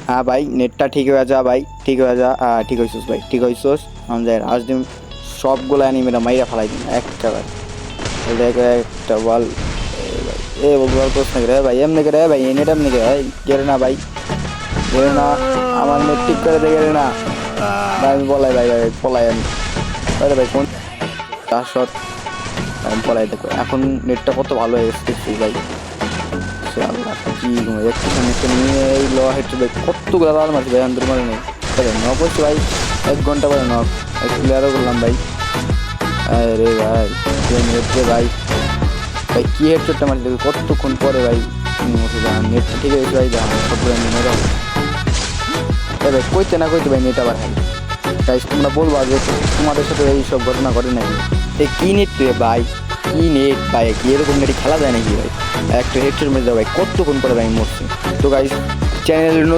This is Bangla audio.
হ্যাঁ ভাই নেটটা ঠিক হয়ে যা ভাই, ঠিক হয়ে যা। ঠিক হয়েছিস ভাই, ঠিক হয়েছিস। আমি যাই রাজদিন সবগুলো অ্যানিমেরা মাইরা ফেলাই দিন একটা ভাই। দেখ একটা বল এ বল কোস না রে ভাই, এমনি করে ভাই, নেট এমনি করে গেরে না ভাই, গেরে না। আমার নেট ঠিক করে দে, গেরে না ভাই। আমি বলাই ভাই, ভাই পলাই আমি। আরে ভাই কোন 4 শট আমি পলাই দেখো। এখন নেটটা কত ভালো হয়ে গেছে দেখছিস ভাই। আল্লাহ কি একটু নেটটা নিয়ে এই ল হেঁটে ভাই কতগুলো লাল মারছি ভাই, আন্দর মারে নেই নক হচ্ছে ভাই। 1 ঘন্টা পরে নক প্লেয়ারও করলাম ভাই। আরে ভাই নেট রে ভাই, ভাই কি হেডশটটা মারছি দেখো কতক্ষণ পরে ভাই। নেটটা ঠিক হয়েছে ভাই, সবগুলো নেট হবে ভাই। কইতে না কইতে ভাই নেট আবার হাই। গাইস তোমরা বলবা যে তোমাদের সাথে এইসব ঘটনা ঘটে নাকি? এই কি নেট রে ভাই, কি নেট ভাই, কি এরকম নেট খেলা যায় নাকি ভাই? একটা হেডশট মেরে দাও ভাই, কতক্ষণ পরে ভাই মরছি। তো গাইস চ্যানেলের নতুন